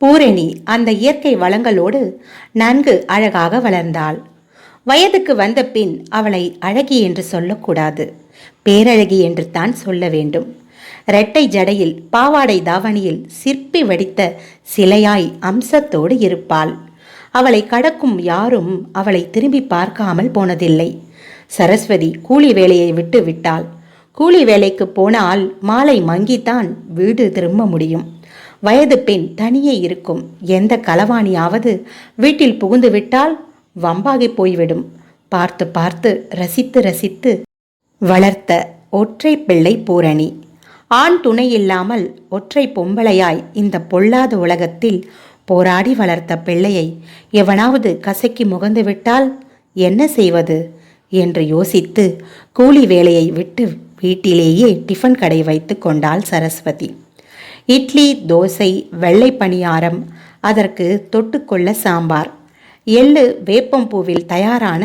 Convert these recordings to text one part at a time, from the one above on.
பூரணி அந்த இயற்கை வளங்களோடு நன்கு அழகாக வளர்ந்தாள். வயதுக்கு வந்த பின் அவளை அழகி என்று சொல்லக்கூடாது, பேரழகி என்று தான் சொல்ல வேண்டும். இரட்டை ஜடையில் பாவாடை தாவணியில் சிற்பி வடித்த சிலையாய் அம்சத்தோடு இருப்பாள். அவளை கடக்கும் யாரும் அவளை திரும்பி பார்க்காமல் போனதில்லை. சரஸ்வதி கூலி வேலையை விட்டு விட்டாள். கூலி வேலைக்கு போனால் மாலை மங்கித்தான் வீடு திரும்ப முடியும். வயது பெண் தனியே இருக்கும். எந்த களவாணியாவது வீட்டில் புகுந்து விட்டால் வம்பாகி போய்விடும். பார்த்து பார்த்து ரசித்து ரசித்து வளர்த்த ஒற்றை பிள்ளை பூரணி. ஆண் துணை இல்லாமல் ஒற்றை பொம்பளையாய் இந்த பொல்லாத உலகத்தில் போராடி வளர்த்த பிள்ளையை எவனாவது கசக்கி முகந்து விட்டால் என்ன செய்வது என்று யோசித்து கூலி வேலையை விட்டு வீட்டிலேயே டிஃபன் கடை வைத்து கொண்டாள் சரஸ்வதி. இட்லி, தோசை, வெள்ளை பணியாரம், அதற்கு தொட்டுக்கொள்ள சாம்பார், எள்ளு வேப்பம்பூவில் தயாரான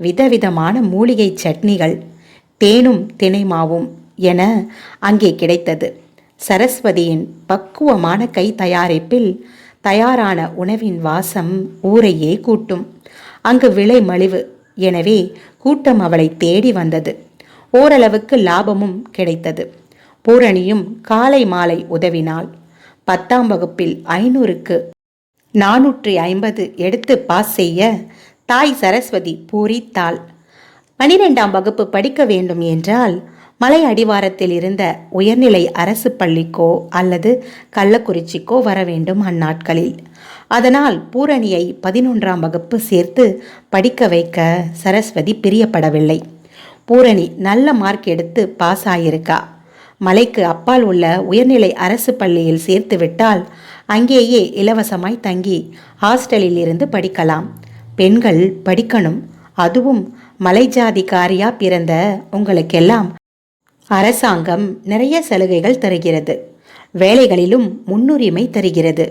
விதவிதமான மூலிகை சட்னிகள், தேனும் தினைமாவும் என அங்கே கிடைத்தது. சரஸ்வதியின் பக்குவமான கை தயாரிப்பில் தயாரான உணவின் வாசம் ஊரையே கூட்டும். அங்கு விலை மலிவு, எனவே கூட்டம் அவளை தேடி வந்தது. ஓரளவுக்கு லாபமும் கிடைத்தது. பூரணியும் காலை மாலை உதவினாள். 10ஆம் வகுப்பில் 500க்கு 450 எடுத்து பாஸ் செய்ய தாய் சரஸ்வதி பூரித்தாள். 12ஆம் வகுப்பு படிக்க வேண்டும் என்றால் மலை அடிவாரத்தில் இருந்த உயர்நிலை அரசு பள்ளிக்கோ அல்லது கள்ளக்குறிச்சிக்கோ வர வேண்டும் அந்நாட்களில். அதனால் பூரணியை 11ஆம் வகுப்பு சேர்த்து படிக்க வைக்க சரஸ்வதி பிரியப்படவில்லை. பூரணி நல்ல மார்க் எடுத்து பாஸ் ஆகியிருக்கா. மலைக்கு அப்பால் உள்ள உயர்நிலை அரசு பள்ளியில் சேர்த்து விட்டால் அங்கேயே இலவசமாய் தங்கி ஹாஸ்டலில் இருந்து படிக்கலாம். பெண்கள் படிக்கணும், அதுவும் மலை ஜாதிக்காரியா பிறந்த உங்களுக்கெல்லாம் அரசாங்கம் நிறைய சலுகைகள் தருகிறது. வேலைகளிலும் முன்னுரிமை தருகிறது.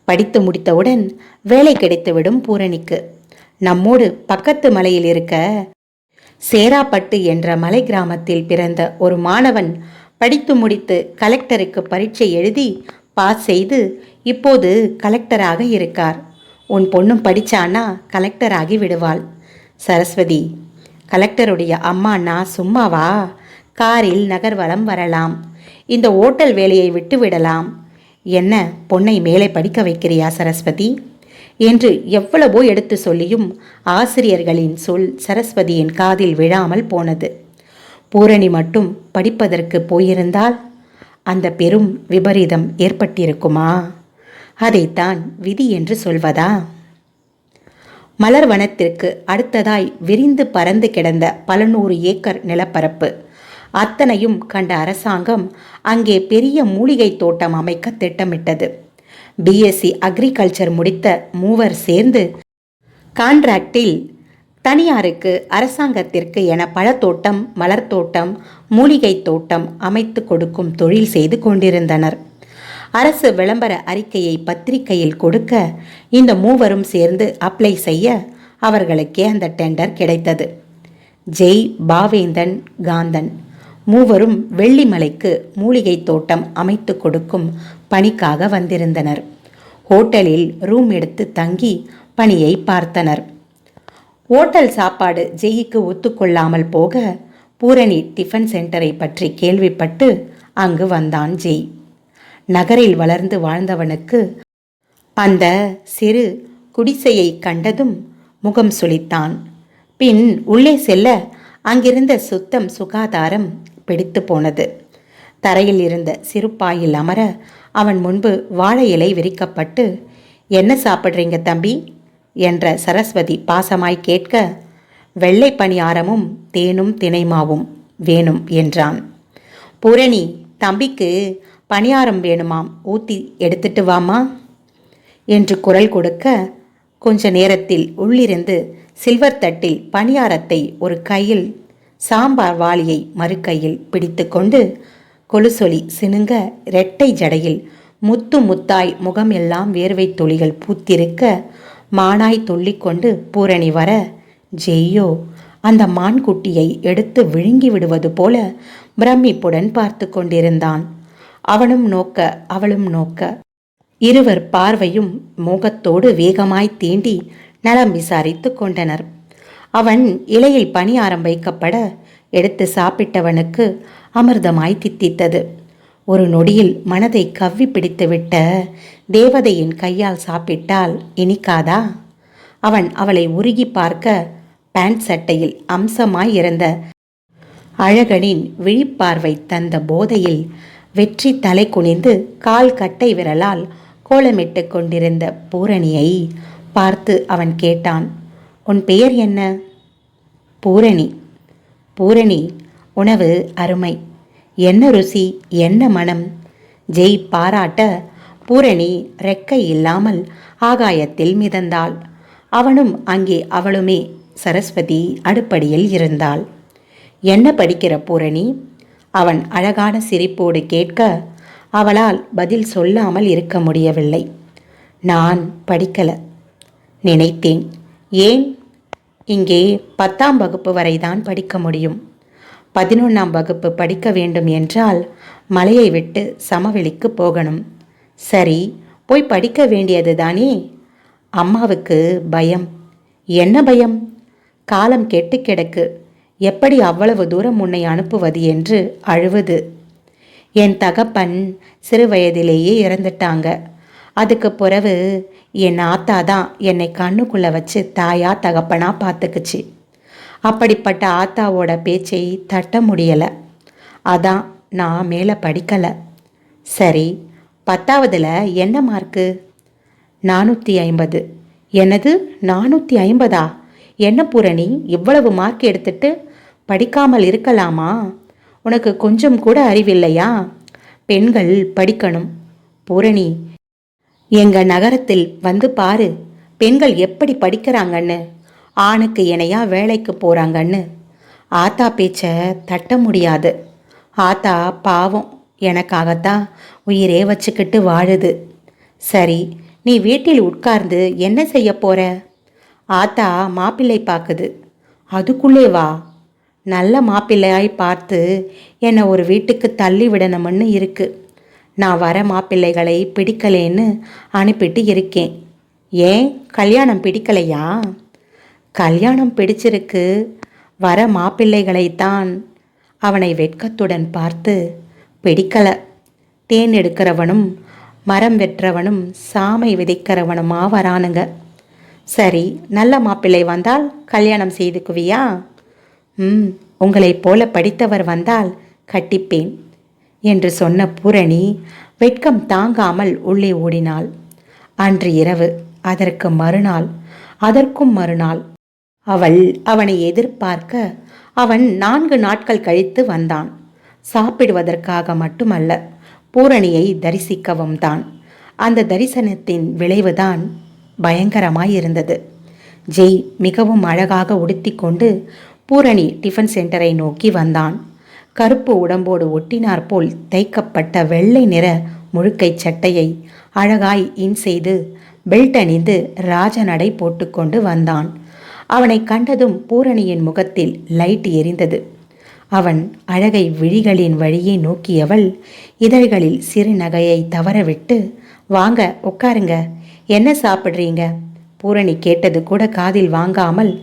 படித்து முடித்தவுடன் வேலை கிடைத்துவிடும் பூரணிக்கு. நம்மோடு பக்கத்து மலையில் இருக்க சேராப்பட்டு என்ற மலை கிராமத்தில் பிறந்த ஒரு மாணவன் படித்து முடித்து கலெக்டருக்கு பரீட்சை எழுதி பாஸ் செய்து இப்போது கலெக்டராக இருக்கார். உன் பொண்ணும் படிச்சானா கலெக்டராகி விடுவாள். சரஸ்வதி, கலெக்டருடைய அம்மானா சும்மாவா? காரில் நகர்வலம் வரலாம், இந்த ஓட்டல் வேலையை விட்டு விடலாம். என்ன பொண்ணை மேலே படிக்க வைக்கிறியா சரஸ்வதி என்று எவ்வளவோ எடுத்து சொல்லியும் ஆசிரியர்களின் சொல் சரஸ்வதியின் காதில் விழாமல் போனது. பூரணி மட்டும் படிப்பதற்கு போயிருந்தால் அந்த பெரும் விபரீதம் ஏற்பட்டிருக்குமா? அதைத்தான் விதி என்று சொல்வதா? மலர் வனத்திற்கு அடுத்ததாய் விரிந்து பறந்து கிடந்த பல 100 ஏக்கர் நிலப்பரப்பு அத்தனையும் கண்ட அரசாங்கம் அங்கே பெரிய மூலிகை தோட்டம் அமைக்க திட்டமிட்டது. பிஎஸ்சி அக்ரிகல்ச்சர் முடித்த 3 சேர்ந்து கான்ட்ராக்டில் தனியாருக்கு அரசாங்கத்திற்கு என பழத்தோட்டம், மலர் தோட்டம், மூலிகை தோட்டம் அமைத்து கொடுக்கும் தொழில் செய்து கொண்டிருந்தனர். அரசு விளம்பர அறிக்கையை பத்திரிகையில் கொடுக்க இந்த 3 சேர்ந்து அப்ளை செய்ய அவர்களுக்கே அந்த டெண்டர் கிடைத்தது. ஜெய், பாவேந்தன், காந்தன் 3 வெள்ளிமலைக்கு மூலிகை தோட்டம் அமைத்து கொடுக்கும் பணிக்காக வந்திருந்தனர். ஹோட்டலில் ரூம் எடுத்து தங்கி பணியை பார்த்தனர். ஓட்டல் சாப்பாடு ஜெய்க்கு ஒத்துக்கொள்ளாமல் போக பூரணி டிஃபன் சென்டரை பற்றி கேள்விப்பட்டு அங்கு வந்தான் ஜெய். நகரில் வளர்ந்து வாழ்ந்தவனுக்கு அந்த சிறு குடிசையை கண்டதும் முகம் சுளித்தான். பின் உள்ளே செல்ல அங்கிருந்த சுத்தம் சுகாதாரம் பிடித்து போனது. தரையில் இருந்த சிறுப்பாயில் அமர அவன் முன்பு வாழை இலை விரிக்கப்பட்டு, என்ன சாப்பிட்றீங்க தம்பி என்ற சரஸ்வதி பாசமாய் கேட்க, வெள்ளை பணியாரமும் தேனும் தினைமாவும் வேணும் என்றான். பூரணி, தம்பிக்கு பணியாரம் வேணுமாம், ஊத்தி எடுத்துட்டு வாமா என்று குரல் கொடுக்க கொஞ்ச நேரத்தில் உள்ளிருந்து சில்வர் தட்டில் பணியாரத்தை ஒரு கையில், சாம்பார் வாளியை மறு கையில் பிடித்து கொண்டு கொலுசொலி சினுங்க இரட்டை ஜடையில் முத்து முத்தாய் முகம் எல்லாம் வேர்வை துளிகள் பூத்திருக்க மானாய் துள்ளிக்கொண்டு பூரணி வர, ஜெய்யோ அந்த மான்குட்டியை எடுத்து விழுங்கி விடுவது போல பிரமிப்புடன் பார்த்து கொண்டிருந்தான். அவனும் நோக்க அவளும் நோக்க இருவர் பார்வையும் மோகத்தோடு வேகமாய் தீண்டி நலம் விசாரித்து கொண்டனர். அவன் இலையில் பணியாரம் வைக்கப்பட எடுத்து சாப்பிட்டவனுக்கு அமிர்தமாய் தித்தித்தது. ஒரு நொடியில் மனதை கவ்வி பிடித்துவிட்ட தேவதையின் கையால் சாப்பிட்டால் இனிக்காதா? அவன் அவளை உருகி பார்க்க பேண்ட் சட்டையில் அம்சமாய் இருந்த அழகனின் விழிப்பார்வை தந்த போதையில் வெற்றி தலை குனிந்து கால் கட்டை விரலால் கோலமிட்டு கொண்டிருந்த பூரணியை பார்த்து அவன் கேட்டான், உன் பெயர் என்ன? பூரணி. பூரணி, உணவு அருமை. என்ன ருசி, என்ன மனம்? ஜெய் பாராட்ட பூரணி ரெக்கை இல்லாமல் ஆகாயத்தில் மிதந்தாள். அவனும் அங்கே அவளுமே சரஸ்வதி அடுப்படியில் இருந்தாள். என்ன படிக்கிற பூரணி? அவன் அழகான சிரிப்போடு கேட்க அவளால் பதில் சொல்லாமல் இருக்க முடியவில்லை. நான் படிக்கல. நினைத்தேன். ஏன்? இங்கே 10ஆம் வகுப்பு வரைதான் படிக்க முடியும். 11ஆம் வகுப்பு படிக்க வேண்டும் என்றால் மலையை விட்டு சமவெளிக்கு போகணும். சரி, போய் படிக்க வேண்டியது தானே? அம்மாவுக்கு பயம். என்ன பயம்? காலம் கெட்டு கிடக்கு, எப்படி அவ்வளவு தூரம் உன்னை அனுப்புவது என்று அழுவது. என் தகப்பன் சிறு வயதிலேயே இறந்துட்டாங்க. அதுக்கு பிறகு என் ஆத்தா தான் என்னை கண்ணுக்குள்ளே வச்சு தாயா தகப்பனா பார்த்துக்குச்சு. அப்படிப்பட்ட ஆத்தாவோட பேச்சை தட்ட முடியலை. அதான் நான் மேலே படிக்கலை. சரி, 10ஆவதுல என்ன மார்க்கு? 450. என்னது 450? என்ன பூரணி, இவ்வளவு மார்க் எடுத்துட்டு படிக்காமல் இருக்கலாமா? உனக்கு கொஞ்சம் கூட அறிவில்லையா? பெண்கள் படிக்கணும். பூரணி, எங்க நகரத்தில் வந்து பாரு, பெண்கள் எப்படி படிக்கிறாங்கன்னு, ஆணுக்கு இணையா வேலைக்கு போறாங்கன்னு. ஆத்தா பேச்ச தட்ட முடியாது. ஆத்தா பாவம், எனக்காகத்தான் உயிரே வச்சுக்கிட்டு வாழுது. சரி, நீ வீட்டில் உட்கார்ந்து என்ன செய்ய போற? ஆத்தா மாப்பிள்ளை பார்க்குது. அதுக்குள்ளே வா. நல்ல மாப்பிள்ளையாய் பார்த்து என்னை ஒரு வீட்டுக்கு தள்ளி விடணும்னு இருக்கு. நான் வர மாப்பிள்ளைகளை பிடிக்கலேன்னு அனுப்பிட்டு இருக்கேன். ஏன், கல்யாணம் பிடிக்கலையா? கல்யாணம் பிடிச்சிருக்கு, வர மாப்பிள்ளைகளைத்தான். அவனை வெட்கத்துடன் பார்த்து, பிடிக்கல. தேன் எடுக்கிறவனும் மரம் வெற்றவனும் சாமை விதைக்கிறவனுமா வரானுங்க. சரி, நல்ல மாப்பிள்ளை வந்தால் கல்யாணம் செய்துக்குவியா? உங்களைப் போல படித்தவர் வந்தால் கட்டிப்பேன் என்று சொன்ன பூரணி வெட்கம் தாங்காமல் உள்ளே ஓடினாள். அன்று இரவு, அதற்கு மறுநாள், அதற்கும் மறுநாள் அவள் அவனை எதிர்பார்க்க அவன் 4 நாட்கள் கழித்து வந்தான். சாப்பிடுவதற்காக மட்டுமல்ல, பூரணியை தரிசிக்கவும் தான். அந்த தரிசனத்தின் விளைவுதான் பயங்கரமாயிருந்தது. ஜெய் மிகவும் அழகாக உடுத்தி கொண்டு பூரணி டிஃபன் சென்டரை நோக்கி வந்தான். கருப்பு உடம்போடு ஒட்டினார் போல் தைக்கப்பட்ட வெள்ளை நிற முழுக்கை சட்டையை அழகாய் இன் செய்து பெல்ட் அணிந்து ராஜநடை போட்டுக்கொண்டு வந்தான். அவனை கண்டதும் பூரணியின் முகத்தில் லைட் எரிந்தது. அவன் அழகை விழிகளின் வழியே நோக்கியவள் இதழ்களில் சிறு நகையை தவறவிட்டு, வாங்க உட்காருங்க, என்ன சாப்பிட்றீங்க? பூரணி கேட்டது கூட காதில் வாங்காமல்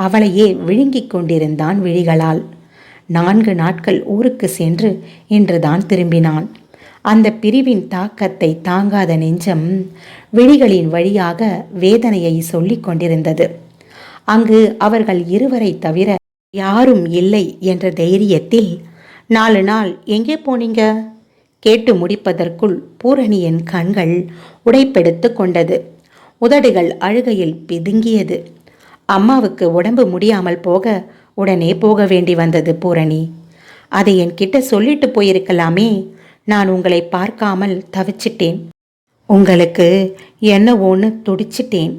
அவளையே விழுங்கிக் கொண்டிருந்தான் விழிகளால். 4 நாட்கள் ஊருக்கு சென்று இன்றுதான் திரும்பினான். அந்த பிரிவின் தாக்கத்தை தாங்காத நெஞ்சம் விழிகளின் வழியாக வேதனையை சொல்லிக் கொண்டிருந்தது. அங்கு அவர்கள் இருவரை தவிர யாரும் இல்லை என்ற தைரியத்தில் 4 நாள் எங்கே போனீங்க கேட்டு முடிப்பதற்குள் பூரணியின் கண்கள் உடைப்பெடுத்து கொண்டது. உதடுகள் அழுகையில் பிதுங்கியது. அம்மாவுக்கு உடம்பு முடியாமல் போக உடனே போக வேண்டி வந்தது பூரணி. அதை என்கிட்ட சொல்லிட்டு போயிருக்கலாமே. நான் உங்களை பார்க்காமல் தவிச்சிட்டேன். உங்களுக்கு என்னவோன்னு துடிச்சிட்டேன்.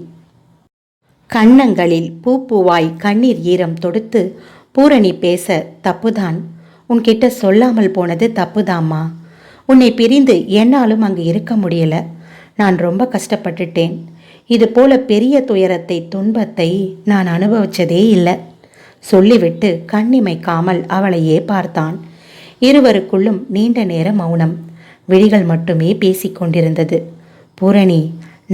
கன்னங்களில் பூவாய் கண்ணீர் ஈரம் தொடுத்து பூரணி பேச, தப்புதான், உன்கிட்ட சொல்லாமல் போனது தப்புதாம்மா. உன்னை பிரிந்து என்னாலும் அங்கு இருக்க முடியல. நான் ரொம்ப கஷ்டப்பட்டுட்டேன். இது போல பெரிய துயரத்தை துன்பத்தை நான் அனுபவிச்சதே இல்லை சொல்லிவிட்டு கண்ணிமைக்காமல் அவளையே பார்த்தான். இருவருக்குள்ளும் நீண்ட நேர மௌனம். விழிகள் மட்டுமே பேசிக்கொண்டிருந்தது. பூரணி,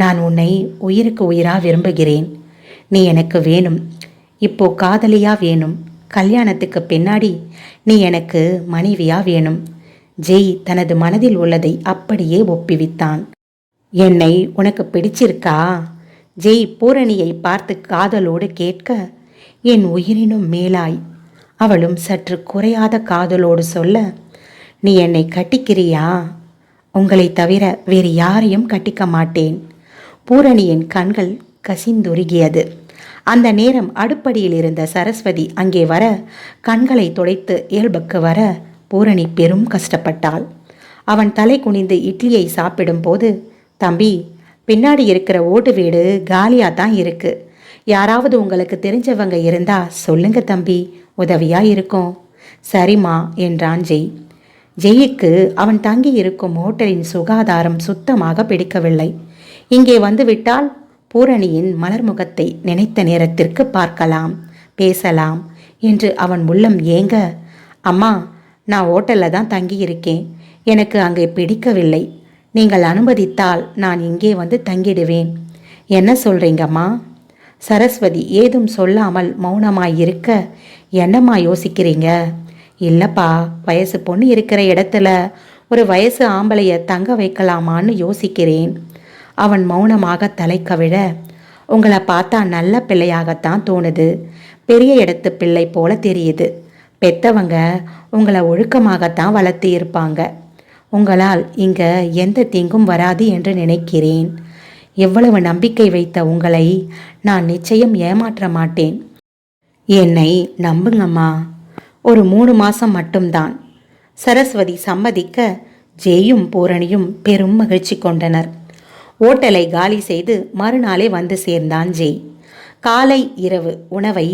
நான் உன்னை உயிருக்கு உயிரா விரும்புகிறேன். நீ எனக்கு வேணும். இப்போ காதலியா வேணும். கல்யாணத்துக்கு பின்னாடி நீ எனக்கு மனைவியா வேணும். ஜெய் தனது மனதில் உள்ளதை அப்படியே ஒப்பிவித்தான். என்னை உனக்கு பிடிச்சிருக்கா? ஜெய் பூரணியை பார்த்து காதலோடு கேட்க, என் உயிரினும் மேலாய். அவளும் சற்று குறையாத காதலோடு சொல்ல, நீ என்னை கட்டிக்கிறியா? உங்களை தவிர வேறு யாரையும் கட்டிக்க மாட்டேன். பூரணியின் கண்கள் கசிந்துருகியது. அந்த நேரம் அடுப்படியில் இருந்த சரஸ்வதி அங்கே வர, கண்களை துடைத்து இயல்புக்கு வர பூரணி பெரும் கஷ்டப்பட்டாள். அவன் தலை குனிந்து இட்லியை சாப்பிடும்போது, தம்பி, பின்னாடி இருக்கிற ஓட்டு வீடு காலியாக தான் இருக்கு. யாராவது உங்களுக்கு தெரிஞ்சவங்க இருந்தா சொல்லுங்க தம்பி, உதவியா இருக்கும். சரிம்மா என்றான் ஜெய். ஜெய்யுக்கு அவன் தங்கி இருக்கும் ஹோட்டலின் சுகாதாரம் சுத்தமாக பிடிக்கவில்லை. இங்கே வந்துவிட்டால் பூரணியின் மலர்முகத்தை நினைத்த நேரத்திற்கு பார்க்கலாம், பேசலாம் என்று அவன் உள்ளம் ஏங்க, அம்மா, நான் ஹோட்டலில் தான் தங்கியிருக்கேன். எனக்கு அங்கே பிடிக்கவில்லை. நீங்கள் அனுமதித்தால் நான் இங்கே வந்து தங்கிடுவேன். என்ன சொல்கிறீங்கம்மா? சரஸ்வதி ஏதும் சொல்லாமல் மௌனமாயிருக்க, என்னம்மா யோசிக்கிறீங்க? இல்லைப்பா, வயசு பொண்ணு இருக்கிற இடத்துல ஒரு வயசு ஆம்பளைய தங்க வைக்கலாமான்னு யோசிக்கிறேன். அவன் மௌனமாக தலை கவிழ, உங்களை பார்த்தா நல்ல பிள்ளையாகத்தான் தோணுது. பெரிய இடத்து பிள்ளை போல தெரியுது. பெத்தவங்க உங்களை ஒழுக்கமாகத்தான் வளர்த்து இருப்பாங்க. உங்களால் இங்கே எந்த தீங்கும் வராது என்று நினைக்கிறேன். எவ்வளவு நம்பிக்கை வைத்த உங்களை நான் நிச்சயம் ஏமாற்ற மாட்டேன். என்னை நம்புங்கம்மா. ஒரு 3 மாசம் மட்டும்தான். சரஸ்வதி சம்மதிக்க ஜெயும் பூரணியும் பெரும் மகிழ்ச்சி கொண்டனர். ஓட்டலை காலி செய்து மறுநாளே வந்து சேர்ந்தான் ஜெய். காலை இரவு உணவை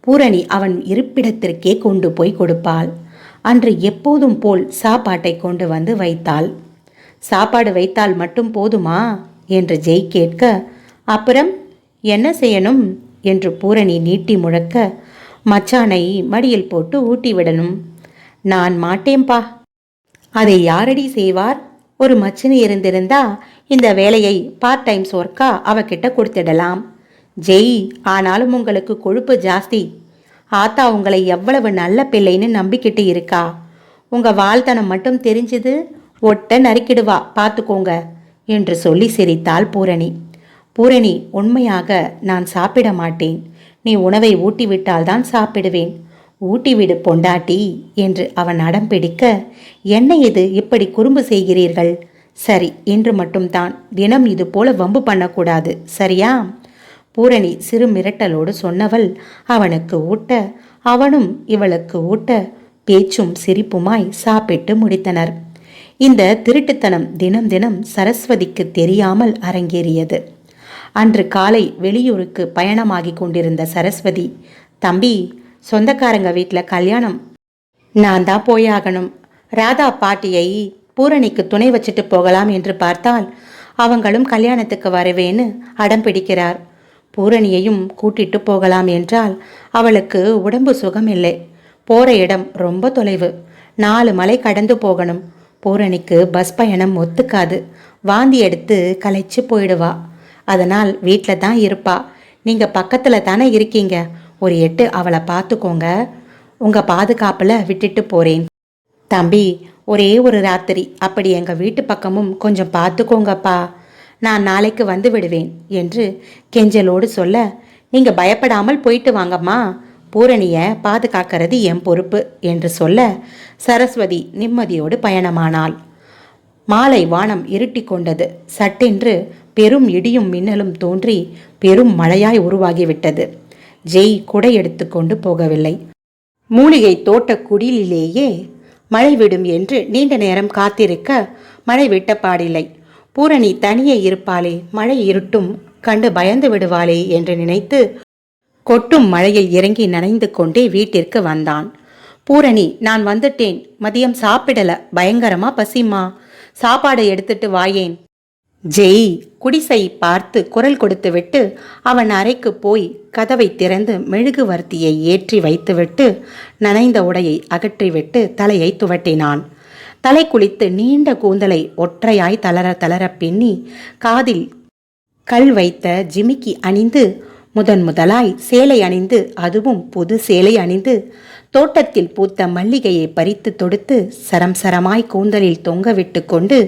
பூரணி அவன் இருப்பிடத்திற்கே கொண்டு போய் கொடுப்பாள். அன்று எப்போதும் போல் சாப்பாட்டை கொண்டு வந்து வைத்தாள். சாப்பாடு வைத்தால் மட்டும் போதுமா என்று ஜெய் கேட்க, அப்புறம் என்ன செய்யணும் என்று பூரணி நீட்டி முழக்க, மச்சானை மடியில் போட்டு ஊட்டி விடணும். நான் மாட்டேன்பா. அதை யாரடி செய்வார்? ஒரு மச்சினி இருந்திருந்தா இந்த வேலையை பார்ட் டைம்ஸ் ஒர்க்கா அவகிட்ட கொடுத்துடலாம். ஜெய், ஆனாலும் உங்களுக்கு கொழுப்பு ஜாஸ்தி. ஆத்தா உங்களை எவ்வளவு நல்ல பிள்ளைன்னு நம்பிக்கிட்டு இருக்கா. உங்க வாழ்த்தனம் மட்டும் தெரிஞ்சது ஒட்ட நறுக்கிடுவா, பார்த்துக்கோங்க என்று சொல்லி சிரித்தாள் பூரணி. பூரணி, உண்மையாக நான் சாப்பிட மாட்டேன். நீ உணவை ஊட்டிவிட்டால் தான் சாப்பிடுவேன். ஊட்டிவிடு பொண்டாட்டி என்று அவன் அடம் பிடிக்க, என்ன இது இப்படி குறும்பு செய்கிறீர்கள்? சரி, இன்று மட்டும்தான். தினம் இது போல வம்பு பண்ணக்கூடாது, சரியா? பூரணி சிறு மிரட்டலோடு சொன்னவள் அவனுக்கு ஊட்ட, அவனும் இவளுக்கு ஊட்ட, பேச்சும் சிரிப்புமாய் சாப்பிட்டு முடித்தனர். இந்த திருட்டுத்தனம் தினம் தினம் சரஸ்வதிக்கு தெரியாமல் அரங்கேறியது. அன்று காலை வெளியூருக்கு பயணமாகி கொண்டிருந்த சரஸ்வதி, தம்பி, சொந்தக்காரங்க வீட்டில் கல்யாணம். நான் தான் போயாகணும். ராதா பாட்டியை பூரணிக்கு துணை வச்சுட்டு போகலாம் என்று பார்த்தால் அவங்களும் கல்யாணத்துக்கு வரவேன்னு அடம் பிடிக்கிறார். பூரணியையும் கூட்டிட்டு போகலாம் என்றால் அவளுக்கு உடம்பு சுகமில்லை. போகிற இடம் ரொம்ப தொலைவு. 4 மலை கடந்து போகணும். பூரணிக்கு பஸ் பயணம் ஒத்துக்காது. வாந்தி எடுத்து களைச்சு போயிடுவா. அதனால் வீட்டில் தான் இருப்பா. நீங்கள் பக்கத்தில் தானே இருக்கீங்க. ஒரு 8 அவளை பார்த்துக்கோங்க. உங்கள் பாதுகாப்பில் விட்டுட்டு போகிறேன். தம்பி, ஒரே ஒரு ராத்திரி அப்படி எங்கள் வீட்டு பக்கமும் கொஞ்சம் பார்த்துக்கோங்கப்பா. நான் நாளைக்கு வந்து விடுவேன் என்று கெஞ்சலோடு சொல்ல, நீங்கள் பயப்படாமல் போயிட்டு வாங்கம்மா. பூரணியை பாதுகாக்கிறது என் பொறுப்பு என்று சொல்ல சரஸ்வதி நிம்மதியோடு பயணமானாள். மாலை வானம் இருட்டி கொண்டது. சட்டென்று பெரும் இடியும் மின்னலும் தோன்றி பெரும் மழையாய் உருவாகிவிட்டது. ஜெய் குடை எடுத்து கொண்டு போகவில்லை. மூலிகை தோட்ட குடிலிலேயே மழை விடும் என்று நீண்ட நேரம் காத்திருக்க மழை விட்ட பாடில்லை. பூரணி தனியே இருப்பாளே, மழை இருட்டும் கண்டு பயந்து விடுவாளே என்று நினைத்து கொட்டும் மழையில் இறங்கி நனைந்து கொண்டே வீட்டிற்கு வந்தான். பூரணி, நான் வந்துட்டேன். மதியம் சாப்பிடல, பயங்கரமா பசிமா. சாப்பாடு எடுத்துட்டு வாயேன். ஜெய் குடிசை பார்த்து குரல் கொடுத்துவிட்டு அவன் அறைக்கு போய் கதவை திறந்து மெழுகுவர்த்தியை ஏற்றி வைத்துவிட்டு நனைந்த உடையை அகற்றிவிட்டு தலையை துவட்டினான். தலை குளித்து நீண்ட கூந்தலை ஒற்றையாய் தளர தளர பின்னி காதில் கல் வைத்த ஜிமிக்கி அணிந்து முதலாய் சேலை அணிந்து, அதுவும் புது சேலை அணிந்து, தோட்டத்தில் பூத்த மல்லிகையை பறித்து தொடுத்து சரம் சரமாய் கூந்தலில் தொங்கவிட்டு கொண்டு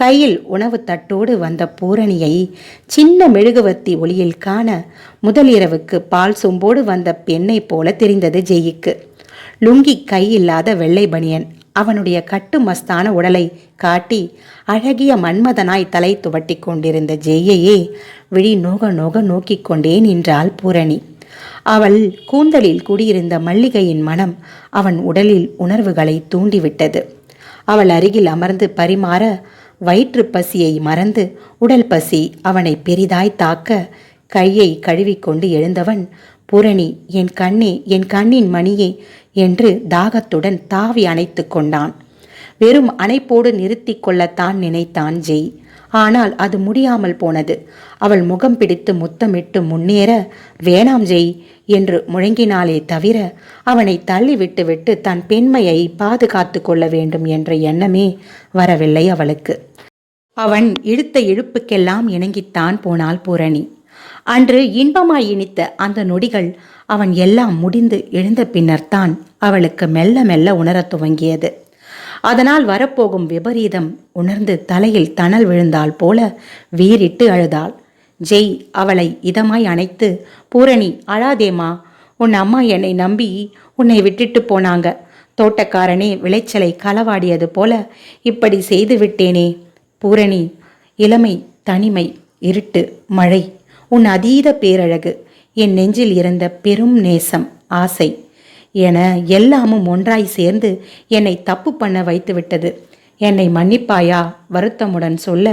கையில் உணவு தட்டோடு வந்த பூரணியை சின்ன மெழுகுவர்த்தி ஒளியில் காண முதலிரவுக்கு பால் சொம்போடு வந்த பெண்ணை போல தெரிந்தது ஜெய்க்கு. லுங்கி கையில்லாத வெள்ளை பனியன் அவனுடைய கட்டுமஸ்தான உடலை காட்டி அழகிய மன்மதனாய் தலை துவட்டி கொண்டிருந்த ஜெய்யையே விழி நோக நோக நோக்கிக் கொண்டே நின்றாள் பூரணி. அவள் கூந்தலில் குடியிருந்த மல்லிகையின் மனம் அவன் உடலில் உணர்வுகளை தூண்டிவிட்டது. அவள் அருகில் அமர்ந்து பரிமாற வயிற்று பசியை மறந்து உடல் பசி அவனை பெரிதாய் தாக்க கையை கழுவிக்கொண்டு எழுந்தவன், பூரணி, என் கண்ணே, என் கண்ணின் மணியே என்று தாகத்துடன் தாவி அணைத்து கொண்டான். வெறும் அணைப்போடு நிறுத்தி கொள்ளத்தான் நினைத்தான் ஜெய். ஆனால் அது முடியாமல் போனது. அவள் முகம் பிடித்து முத்தமிட்டு முன்னேற, வேணாம் ஜெய் என்று முழங்கினாலே தவிர அவனை தள்ளி விட்டு தன் பெண்மையை பாதுகாத்து கொள்ள வேண்டும் என்ற எண்ணமே வரவில்லை அவளுக்கு. அவன் இழுத்த இழுப்புக்கெல்லாம் இணங்கித்தான் போனாள் பூரணி. அன்று இன்பமாய் இனித்த அந்த நொடிகள் அவன் எல்லாம் முடிந்து எழுந்த பின்னர்தான் அவளுக்கு மெல்ல மெல்ல உணரத் துவங்கியது. அதனால் வரப்போகும் விபரீதம் உணர்ந்து தலையில் தணல் விழுந்தாள் போல வீறிட்டு அழுதாள். ஜெய் அவளை இதமாய் அணைத்து, பூரணி, அழாதேமா, உன் அம்மா என்னை நம்பி உன்னை விட்டுட்டு போனாங்க. தோட்டக்காரனே விளைச்சலை களவாடியது போல இப்படி செய்து விட்டேனே. பூரணி, இளமை, தனிமை, இருட்டு, மழை, உன் அதீத பேரழகு, என் நெஞ்சில் இருந்த பெரும் நேசம், ஆசை என எல்லாமும் ஒன்றாய் சேர்ந்து என்னை தப்பு பண்ண வைத்து விட்டது. என்னை மன்னிப்பாயா? வருத்தமுடன் சொல்ல,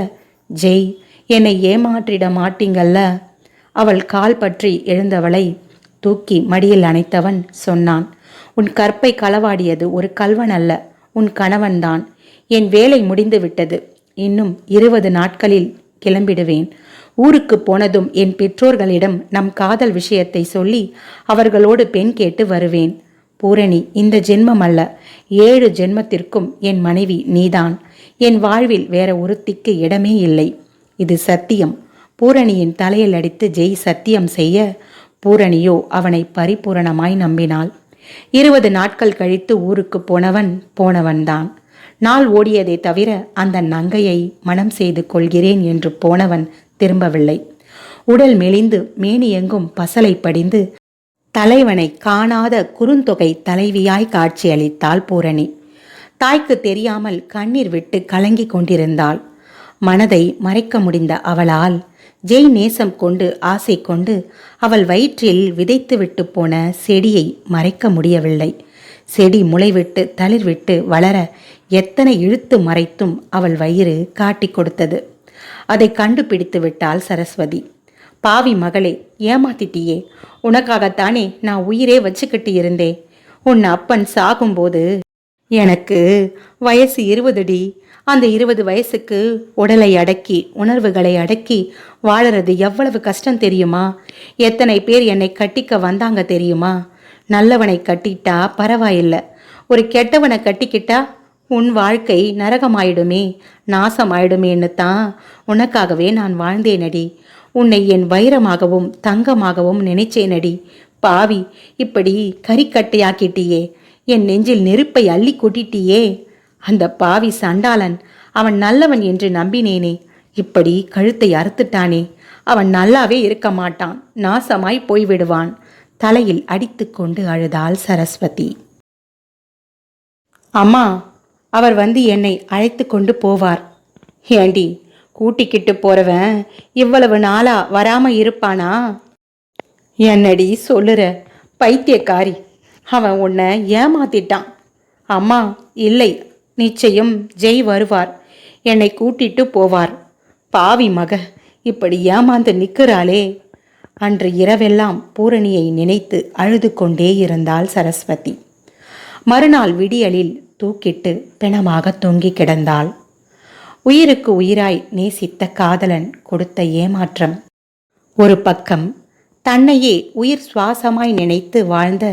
ஜெய், என்னை ஏமாற்றிட மாட்டீங்கல்ல? அவள் கால் பற்றி எழுந்தவளை தூக்கி மடியில் அணைத்தவன் சொன்னான், உன் கற்பை களவாடியது ஒரு கல்வன் அல்ல, உன் கணவன்தான். என் வேலை முடிந்து விட்டது. இன்னும் 20 நாட்களில் கிளம்பிடுவேன். ஊருக்கு போனதும் என் பெற்றோர்களிடம் நம் காதல் விஷயத்தை சொல்லி அவர்களோடு பெண் கேட்டு வருவேன். பூரணி, இந்த ஜென்மம் அல்ல, 7 ஜென்மத்திற்கும் என் மனைவி நீதான். என் வாழ்வில் வேற ஒருத்திக்கு இடமே இல்லை. இது சத்தியம். பூரணியின் தலையில் அடித்து ஜெய் சத்தியம் செய்ய, பூரணியோ அவனை பரிபூரணமாய் நம்பினாள். 20 நாட்கள் கழித்து ஊருக்கு போனவன்தான். நாள் ஓடியதை தவிர அந்த நங்கையை மனம் செய்து கொள்கிறேன் என்று போனவன் திரும்பவில்லை. உடல் மெலிந்து மேனி எங்கும் பசலை படிந்து தலைவனை காணாத குறுந்தொகை தலைவியாய் காட்சியளித்தாள் பூரணி. தாய்க்கு தெரியாமல் கண்ணீர் விட்டு கலங்கி கொண்டிருந்தாள். மனதை மறைக்க முடிந்த அவளால் ஜெய் நேசம் கொண்டு ஆசை கொண்டு அவள் வயிற்றில் விதைத்துவிட்டு போன செடியை மறைக்க முடியவில்லை. செடி முளைவிட்டு தளிர்விட்டு வளர எத்தனை இழுத்து மறைத்தும் அவள் வயிறு காட்டி கொடுத்தது. அதை கண்டுபிடித்து விட்டாள் சரஸ்வதி. பாவி மகளே, ஏமாத்திட்டியே. உனக்காகத்தானே நான் உயிரே வச்சுக்கிட்டு இருந்தேன். உன் அப்பன் சாகும்போது எனக்கு வயசு 20டி. அந்த 20 வயசுக்கு உடலை அடக்கி உணர்வுகளை அடக்கி வாழறது எவ்வளவு கஷ்டம் தெரியுமா? எத்தனை பேர் என்னை கட்டிக்க வந்தாங்க தெரியுமா? நல்லவனை கட்டிட்டா பரவாயில்லை, ஒரு கெட்டவனை கட்டிக்கிட்டா உன் வாழ்க்கை நரகமாயிடுமே, நாசமாயிடுமேன்னு தான் உனக்காகவே நான் வாழ்ந்தேனடி. உன்னை என் வைரமாகவும் தங்கமாகவும் நினைச்சேனடி. பாவி, இப்படி கறிக்கட்டையாக்கிட்டியே. என் நெஞ்சில் நெருப்பை அள்ளி கொட்டிட்டியே. அந்த பாவி சண்டாளன், அவன் நல்லவன் என்று நம்பினேனே, இப்படி கழுத்தை அறுத்துட்டானே. அவன் நல்லாவே இருக்க மாட்டான், நாசமாய் போய்விடுவான். தலையில் அடித்து கொண்டு அழுதாள் சரஸ்வதி. அம்மா, அவர் வந்து என்னை அழைத்து கொண்டு போவார். ஏண்டி, கூட்டிக்கிட்டு போறவன் இவ்வளவு நாளா வராம இருப்பானா? என்னடி சொல்லுற பைத்தியக்காரி, அவன் உன்னை ஏமாத்திட்டான். அம்மா, இல்லை, நிச்சயம் ஜெய் வருவார், என்னை கூட்டிட்டு போவார். பாவி மக, இப்படி ஏமாந்து நிற்கிறாளே. அன்று இரவெல்லாம் பூரணியை நினைத்து அழுது கொண்டே இருந்தாள் சரஸ்வதி. மறுநாள் விடியலில் தூக்கிட்டு பிணமாக தொங்கி கிடந்தாள். உயிருக்கு உயிராய் நேசித்த காதலன் கொடுத்த ஏமாற்றம் ஒரு பக்கம், தன்னையே உயிர் சுவாசமாய் நினைத்து வாழ்ந்த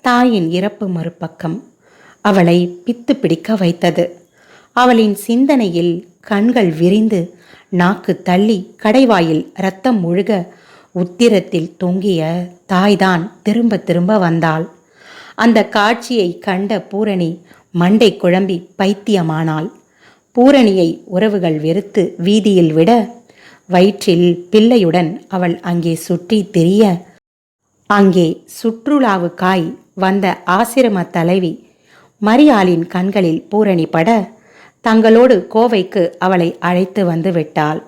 தாயின் இறப்பு மறுபக்கம் அவளை பித்து பிடிக்க வைத்தது. அவளின் சிந்தனையில் கண்கள் விரிந்து நாக்கு தள்ளி கடைவாயில் இரத்தம் முழுக உத்திரத்தில் தொங்கிய தாய்தான் திரும்ப திரும்ப வந்தாள். அந்த காட்சியை கண்ட பூரணி மண்டை குழம்பி பைத்தியமானாள். பூரணியை உறவுகள் வெறுத்து வீதியில் விட வயிற்றில் பிள்ளையுடன் அவள் அங்கே சுற்றி திரிய, அங்கே சுற்றுலாவுக்காய் வந்த ஆசிரம தலைவி மரியாளின் கண்களில் பூரணி பட தங்களோடு கோவைக்கு அவளை அழைத்து வந்து விட்டாள்.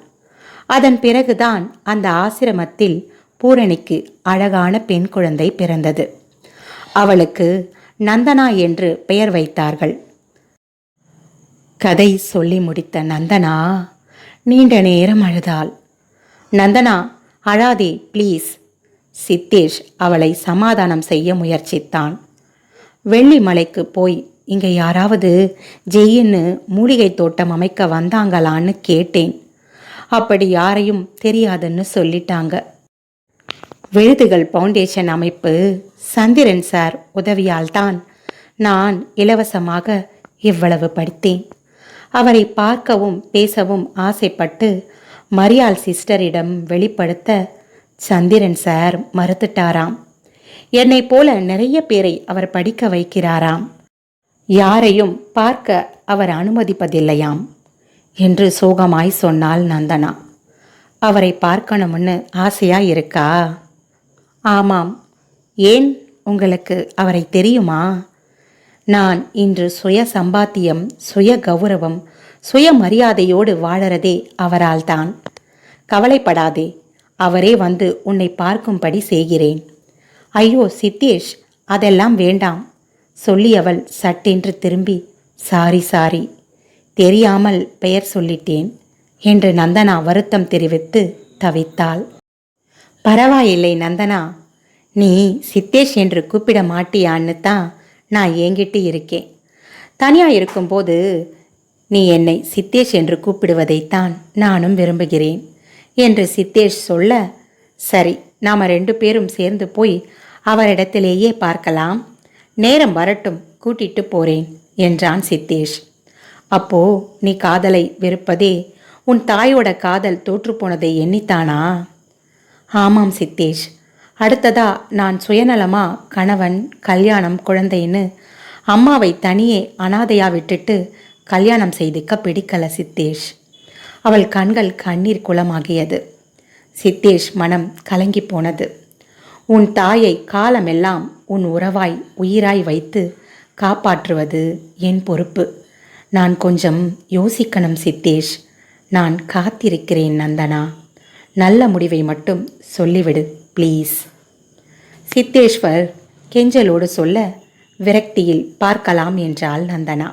அதன் பிறகுதான் அந்த ஆசிரமத்தில் பூரணிக்கு அழகான பெண் குழந்தை பிறந்தது. அவளுக்கு நந்தனா என்று பெயர் வைத்தார்கள். கதை சொல்லி முடித்த நந்தனா நீண்ட நேரம் அழுதாள். நந்தனா, அழாதே ப்ளீஸ். சித்தேஷ் அவளை சமாதானம் செய்ய முயற்சித்தான். வெள்ளிமலைக்கு போய் இங்கே யாராவது ஜெயின்னு மூலிகை தோட்டம் அமைக்க வந்தாங்களான்னு கேட்டேன். அப்படி யாரையும் தெரியாதுன்னு சொல்லிட்டாங்க. விழுதுகள் ஃபவுண்டேஷன் அமைப்பு சந்திரன் சார் உதவியால் தான் நான் இலவசமாக இவ்வளவு படித்தேன். அவரை பார்க்கவும் பேசவும் ஆசைப்பட்டு மரியாள் சிஸ்டரிடம் வெளிப்படுத்த சந்திரன் சார் மறுத்துட்டாராம். என்னை போல நிறைய பேரை அவர் படிக்க வைக்கிறாராம். யாரையும் பார்க்க அவர் அனுமதிப்பதில்லையாம் என்று சோகமாய் சொன்னாள் நந்தனா. அவரை பார்க்கணும்னு ஆசையா இருக்கா? ஆமாம். ஏன், உங்களுக்கு அவரை தெரியுமா? நான் இன்று சுய சம்பாத்தியம், சுய கௌரவம், சுய மரியாதையோடு வாழறதே அவரால் தான். கவலைப்படாதே, அவரே வந்து உன்னை பார்க்கும்படி செய்கிறேன். ஐயோ சித்தேஷ், அதெல்லாம் வேண்டாம் சொல்லியவள் சட்டென்று திரும்பி சாரி தெரியாமல் பெயர் சொல்லிட்டேன் என்று நந்தனா வருத்தம் தெரிவித்து தவித்தாள். பரவாயில்லை நந்தனா, நீ சித்தேஷ் என்று கூப்பிட மாட்டியான்னு தான் நான் ஏங்கிட்டு இருக்கேன். தனியாக இருக்கும்போது நீ என்னை சித்தேஷ் என்று கூப்பிடுவதைத்தான் நானும் விரும்புகிறேன் என்று சித்தேஷ் சொல்ல, சரி, நாம் 2 பேரும் சேர்ந்து போய் அவரிடத்திலேயே பார்க்கலாம். நேரம் வரட்டும், கூட்டிட்டு போறேன் என்றான் சித்தேஷ். அப்போ நீ காதலை வெறுப்பதே உன் தாயோட காதல் தோற்றுப்போனதை எண்ணித்தானா? ஆமாம் சித்தேஷ். அடுத்ததா நான் சுயநலமா கணவன், கல்யாணம், குழந்தைன்னு அம்மாவை தனியே அனாதையா விட்டுட்டு கல்யாணம் செய்துக்க பிடிக்கல சித்தேஷ். அவள் கண்கள் கண்ணீர் குளமாகியது. சித்தேஷ் மனம் கலங்கி போனது. உன் தாயை காலமெல்லாம் உன் உறவாய் உயிராய் வைத்து காப்பாற்றுவது என் பொறுப்பு. நான் கொஞ்சம் யோசிக்கணும் சித்தேஷ். நான் காத்திருக்கிறேன் நந்தனா. நல்ல முடிவை மட்டும் சொல்லிவிடு ப்ளீஸ். சித்தேஸ்வர் கெஞ்சலோடு சொல்ல விரக்தியில் பார்க்கலாம் என்றாள் நந்தனா.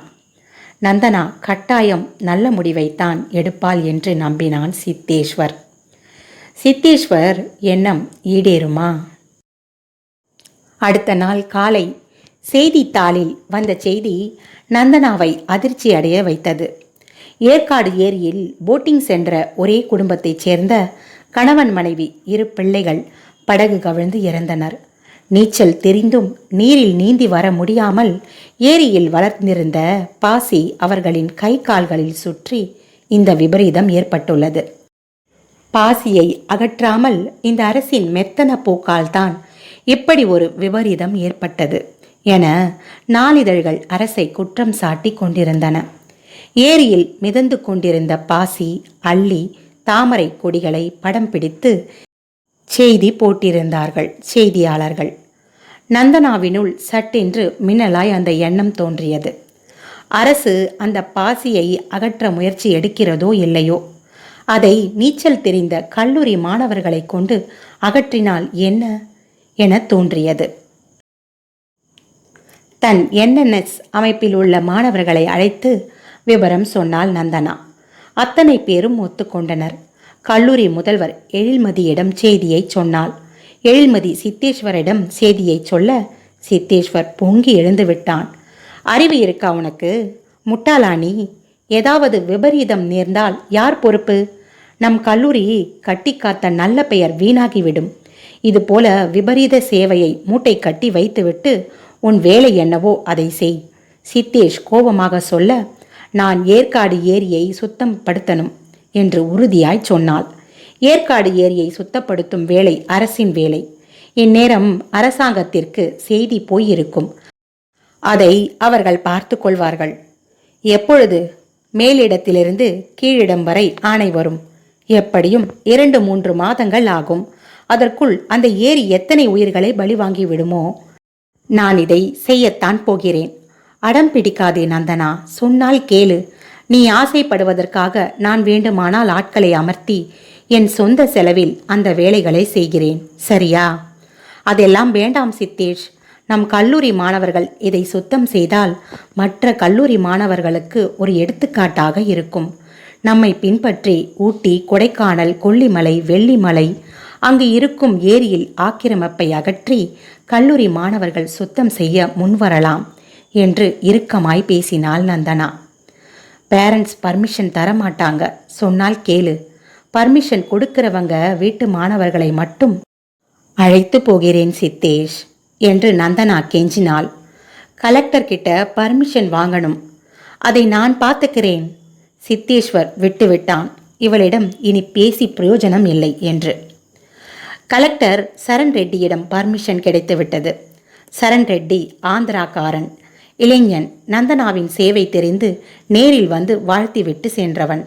நந்தனா கட்டாயம் நல்ல முடிவைத்தான் எடுப்பாள் என்று நம்பினான் சித்தேஸ்வர். சித்தேஸ்வர் எண்ணம் ஈடேறுமா? அடுத்த நாள் காலை செய்தித்தாளில் வந்த செய்தி நந்தனாவை அதிர்ச்சி அடைய வைத்தது. ஏற்காடு ஏரியில் போட்டிங் சென்ற ஒரே குடும்பத்தைச் சேர்ந்த கணவன் மனைவி 2 பிள்ளைகள் படகு கவிழ்ந்து இறந்தனர். நீச்சல் தெரிந்தும் நீரில் நீந்தி வர முடியாமல் ஏரியில் வளர்ந்திருந்த பாசி அவர்களின் கை கால்களில் சுற்றி இந்த விபரீதம் ஏற்பட்டுள்ளது. பாசியை அகற்றாமல் இந்த அரசின் மெத்தன போக்கால்தான் இப்படி ஒரு விபரீதம் ஏற்பட்டது என நாளிதழ்கள் அரசை குற்றம் சாட்டி கொண்டிருந்தன. ஏரியில் மிதந்து கொண்டிருந்த பாசி, அள்ளி, தாமரை கொடிகளை படம் பிடித்து செய்தி போட்டிருந்தார்கள் செய்தியாளர்கள். நந்தனாவினுள் சட்டென்று மின்னலாய் அந்த எண்ணம் தோன்றியது. அரசு அந்த பாசியை அகற்ற முயற்சி எடுக்கிறதோ இல்லையோ, அதை நீச்சல் தெரிந்த கல்லூரி மாணவர்களை கொண்டு அகற்றினால் என்ன என தோன்றியது. தன் என்என்எஸ் அமைப்பில் உள்ள மாணவர்களை அழைத்து விவரம் சொன்னாள் நந்தனா. அத்தனை பேரும் ஒத்துக்கொண்டனர். கல்லூரி முதல்வர் எழில்மதியிடம் செய்தியை சொன்னாள். எழில்மதி சித்தேஸ்வரிடம் செய்தியை சொல்ல சித்தேஸ்வர் பொங்கி எழுந்து விட்டான். அறிவு இருக்கா உனக்கு? முட்டாளானி, ஏதாவது விபரீதம் நேர்ந்தால் யார் பொறுப்பு? நம் கல்லூரி கட்டி காத்த நல்ல பெயர் வீணாகிவிடும். இது போல விபரீத சேவையை மூட்டை கட்டி வைத்துவிட்டு உன் வேலை என்னவோ அதை செய். சித்தேஷ் கோபமாக சொல்ல, நான் ஏற்காடு ஏரியை சுத்தம் படுத்தணும் என்று உறுதியாய் சொன்னாள். ஏற்காடு ஏரியை சுத்தப்படுத்தும் வேலை அரசின் வேலை. இந்நேரம் அரசாங்கத்திற்கு செய்தி போயிருக்கும். அதை அவர்கள் பார்த்து கொள்வார்கள். எப்பொழுது மேலிடத்திலிருந்து கீழிடம் வரை ஆணை வரும்? எப்படியும் 2-3 மாதங்கள் ஆகும். அதற்குள் அந்த ஏரி எத்தனை உயிர்களை பலி வாங்கி விடுமோ? நான் இதை செய்யத்தான் போகிறேன். அடம் பிடிக்காதே நந்தனா, சொன்னால் கேளு. நீ ஆசைப்படுவதற்காக நான் வேண்டுமானால் ஆட்களை அமர்த்தி என் சொந்த செலவில் அந்த வேலைகளை செய்கிறேன். சரியா? அதெல்லாம் வேண்டாம் சித்தேஷ். நம் கல்லூரி மாணவர்கள் இதை சுத்தம் செய்தால் மற்ற கல்லூரி மாணவர்களுக்கு ஒரு எடுத்துக்காட்டாக இருக்கும். நம்மை பின்பற்றி ஊட்டி, கொடைக்கானல், கொல்லிமலை, வெள்ளிமலை அங்கு இருக்கும் ஏரியில் ஆக்கிரமிப்பை அகற்றி கல்லூரி மாணவர்கள் சுத்தம் செய்ய முன்வரலாம் என்று இறுக்கமாய் பேசினாள் நந்தனா. பேரண்ட்ஸ் பர்மிஷன் தரமாட்டாங்க, சொன்னால் கேளு. பர்மிஷன் கொடுக்கிறவங்க வீட்டு மாணவர்களை மட்டும் அழைத்து போகிறேன் சித்தேஷ் என்று நந்தனா கெஞ்சினாள். கலெக்டர் கிட்ட பர்மிஷன் வாங்கணும். அதை நான் பார்த்துக்கிறேன். சித்தேஸ்வர் விட்டுவிட்டான். இவளிடம் இனி பேசி பிரயோஜனம் இல்லை என்று. கலெக்டர் சரண் ரெட்டியிடம் பர்மிஷன் கிடைத்துவிட்டது. சரண் ரெட்டி ஆந்திராக்காரன், இளைஞன். நந்தனாவின் சேவை தெரிந்து நேரில் வந்து வாழ்த்திவிட்டு சென்றவன்.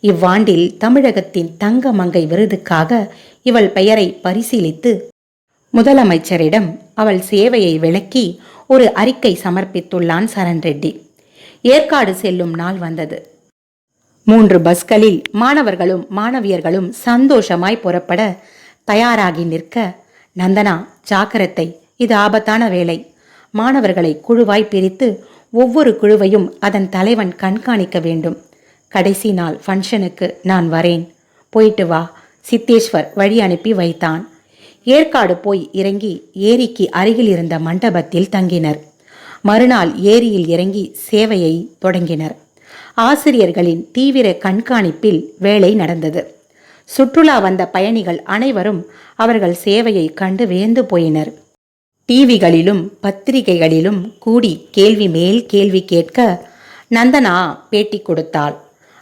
இவ்வாண்டில் தமிழகத்தின் தங்க மங்கை விருதுக்காக இவள் பெயரை பரிசீலித்து முதலமைச்சரிடம் அவள் சேவையை விளக்கி ஒரு அறிக்கை சமர்ப்பித்துள்ளான் சரண் ரெட்டி. ஏற்காடு செல்லும் நாள் வந்தது. 3 பஸ்களில் மாணவர்களும் மாணவியர்களும் சந்தோஷமாய் புறப்பட தயாராகி நிற்க, நந்தனா ஜாக்கிரதை, இது ஆபத்தான வேலை. மாணவர்களை குழுவாய் பிரித்து ஒவ்வொரு குழுவையும் அதன் தலைவன் கண்காணிக்க வேண்டும். கடைசி நாள் ஃபங்க்ஷனுக்கு நான் வரேன், போயிட்டு வா. சித்தேஸ்வர் வழி அனுப்பி வைத்தான். ஏற்காடு போய் இறங்கி ஏரிக்கு அருகில் இருந்த மண்டபத்தில் தங்கினர். மறுநாள் ஏரியில் இறங்கி சேவையை தொடங்கினர். ஆசிரியர்களின் தீவிர கண்காணிப்பில் வேலை நடந்தது. சுற்றுலா வந்த பயணிகள் அனைவரும் அவர்கள் சேவையை கண்டு வியந்து போயினர். டிவிகளிலும் பத்திரிகைகளிலும் கூடி கேள்வி மேல் கேள்வி கேட்க நந்தனா பேட்டி கொடுத்தாள்.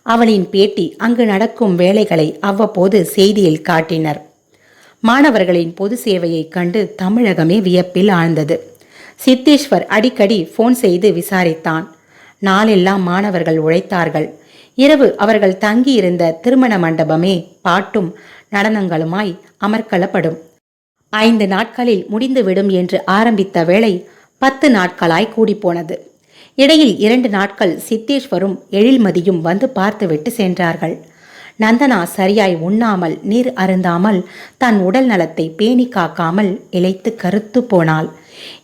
அவளின் பேட்டி அங்கு நடக்கும் வேலைகளை அவ்வப்போது செய்தியில் காட்டினர். மாணவர்களின் பொது சேவையை கண்டு தமிழகமே வியப்பில் ஆழ்ந்தது. சித்தேஸ்வர் அடிக்கடி ஃபோன் செய்து விசாரித்தான். நாளெல்லாம் மாணவர்கள் உழைத்தார்கள். இரவு அவர்கள் தங்கியிருந்த திருமண மண்டபமே பாட்டும் நடனங்களுமாய் அமர்க்களப்படும். 5 நாட்களில் முடிந்துவிடும் என்று ஆரம்பித்த வேளை 10 நாட்களாய் கூடிப்போனது. இடையில் 2 நாட்கள் சித்தேஸ்வரும் எழில்மதியும் வந்து பார்த்துவிட்டு சென்றார்கள். நந்தனா சரியாய் உண்ணாமல் நீர் அருந்தாமல் தன் உடல் நலத்தை பேணி காக்காமல் இளைத்து கருத்து போனாள்.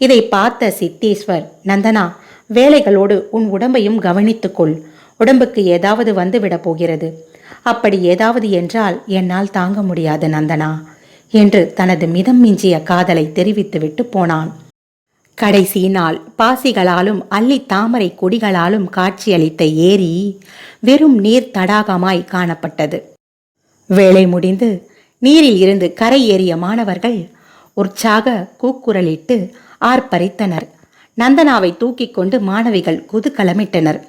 இதை பார்த்த சித்தேஸ்வர், நந்தனா, வேலைகளோடு உன் உடம்பையும் கவனித்துக்கொள். உடம்புக்கு ஏதாவது வந்துவிடப் போகிறது. அப்படி ஏதாவது என்றால் என்னால் தாங்க முடியாது நந்தனா என்று தனது மிதம் மிஞ்சிய காதலை தெரிவித்துவிட்டு போனான். கடைசி நாள் பாசிகளாலும் அள்ளி தாமரை கொடிகளாலும் காட்சியளித்த ஏரி வெறும் நீர் தடாகமாய் காணப்பட்டது. வேலை முடிந்து நீரில் இருந்து கரை ஏறிய மாணவர்கள் உற்சாக கூக்குரலிட்டு ஆர்ப்பரித்தனர். நந்தனாவை தூக்கி கொண்டு மாணவிகள் குதூகலமிட்டனர்.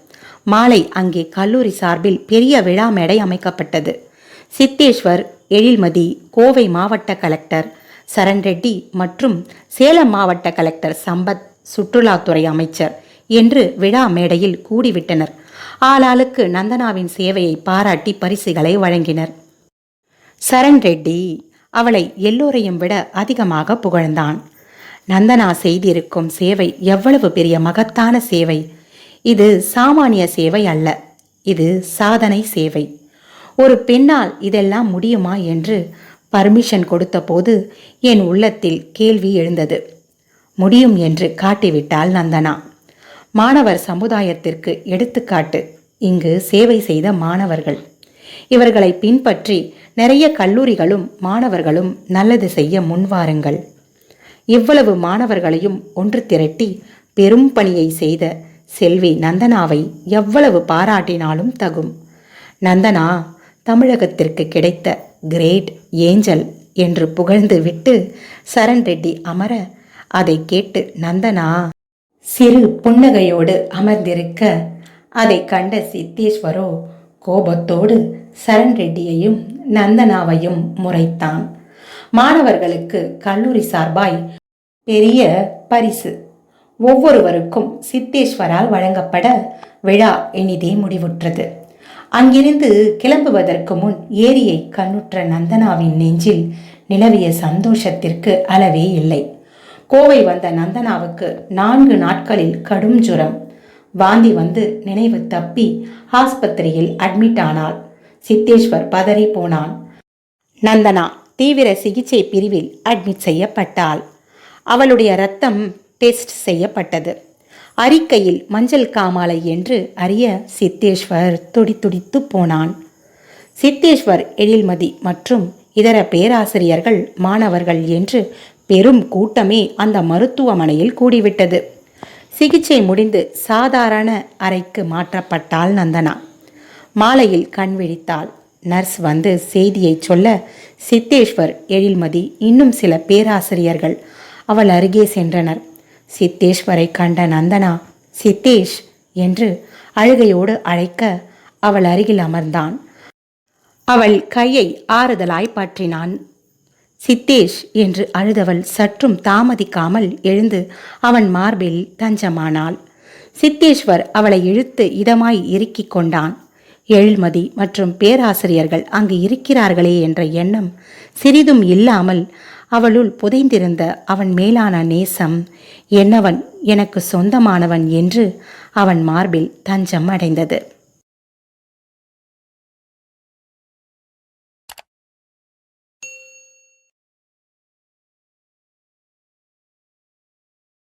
மாலை அங்கே கல்லூரி சார்பில் பெரிய விழா மேடை அமைக்கப்பட்டது. சித்தேஸ்வர், எழில்மதி, கோவை மாவட்ட கலெக்டர் சரண் ரெட்டி மற்றும் சேலம் மாவட்ட கலெக்டர் சம்பத், சுற்றுலாத்துறை அமைச்சர் என்று விழா மேடையில் கூடிவிட்டனர். ஆளாளுக்கு நந்தனாவின் சேவையை பாராட்டி பரிசுகளை வழங்கினர். சரண் ரெட்டி அவளை எல்லோரையும் விட அதிகமாக புகழ்ந்தான். நந்தனா செய்திருக்கும் சேவை எவ்வளவு பெரிய மகத்தான சேவை! இது சாமானிய சேவை அல்ல, இது சாதனை சேவை. ஒரு பெண்ணால் இதெல்லாம் முடியுமா என்று பர்மிஷன் கொடுத்த போது என் உள்ளத்தில் கேள்வி எழுந்தது. முடியும் என்று காட்டிவிட்டாள் நந்தனா. மாணவர் சமுதாயத்திற்கு எடுத்துக்காட்டு இங்கு சேவை செய்த மாணவர்கள். இவர்களை பின்பற்றி நிறைய கல்லூரிகளும் மாணவர்களும் நல்லது செய்ய முன்வாருங்கள். இவ்வளவு மாணவர்களையும் ஒன்று திரட்டி பெரும் பணியை செய்த செல்வி நந்தனாவை எவ்வளவு பாராட்டினாலும் தகும். நந்தனா தமிழகத்திற்கு கிடைத்த கிரேட் ஏஞ்சல் என்று புகழ்ந்து விட்டு சரண் ரெட்டி அமர, அதை கேட்டு நந்தனா சிறு புன்னகையோடு அமர்ந்திருக்க அதை கண்ட சித்தேஸ்வரோ கோபத்தோடு சரண் ரெட்டியையும் நந்தனாவையும் முறைத்தான். மாணவர்களுக்கு கல்லூரி சார்பாய் பெரிய பரிசு ஒவ்வொருவருக்கும் சித்தேஸ்வரால் வழங்கப்பட விழா இனிதே முடிவுற்றது. அங்கிருந்து கிளம்புவதற்கு முன் ஏரியை கண்ணுற்ற நந்தனாவின் நெஞ்சில் நிலவிய சந்தோஷத்திற்கு அளவே இல்லை. கோவை வந்த நந்தனாவுக்கு 4 நாட்களில் கடும் ஜுரம். வாந்தி வந்து நினைவு தப்பி ஆஸ்பத்திரியில் அட்மிட் ஆனாள். சித்தேஸ்வர் பதறி போனான். நந்தனா தீவிர சிகிச்சை பிரிவில் அட்மிட் செய்யப்பட்டாள். அவளுடைய இரத்தம் டெஸ்ட் செய்யப்பட்டது. அறிக்கையில் மஞ்சள் காமாலை என்று அறிய சித்தேஸ்வர் துடித்துடித்து போனான். சித்தேஸ்வர், எழில்மதி மற்றும் இதர பேராசிரியர்கள், மாணவர்கள் என்று பெரும் கூட்டமே அந்த மருத்துவமனையில் கூடிவிட்டது. சிகிச்சை முடிந்து சாதாரண அறைக்கு மாற்றப்பட்டாள் நந்தனா. மாலையில் கண் விழித்தாள். நர்ஸ் வந்து செய்தியை சொல்ல சித்தேஸ்வர், எழில்மதி இன்னும் சில பேராசிரியர்கள் அவள் அருகே சென்றனர். சித்தேஸ்வரை கண்ட நந்தனா சித்தேஷ் என்று அழுகையோடு அழைக்க அவள் அருகில் அமர்ந்தான். அவள் கையை ஆறுதலாய் பற்றினான். சித்தேஷ் என்று அழுதவள் சற்றும் தாமதிக்காமல் எழுந்து அவன் மார்பில் தஞ்சமானாள். சித்தேஸ்வர் அவளை இழுத்து இதமாய் இறுக்கிக் கொண்டான். எழில்மதி மற்றும் பேராசிரியர்கள் அங்கு இருக்கிறார்களே என்ற எண்ணம் சிறிதும் இல்லாமல் அவளுள் புதைந்திருந்த அவன் மேலான நேசம், என்னவன் எனக்கு சொந்தமானவன் என்று அவன் மார்பில் தஞ்சம் அடைந்தது.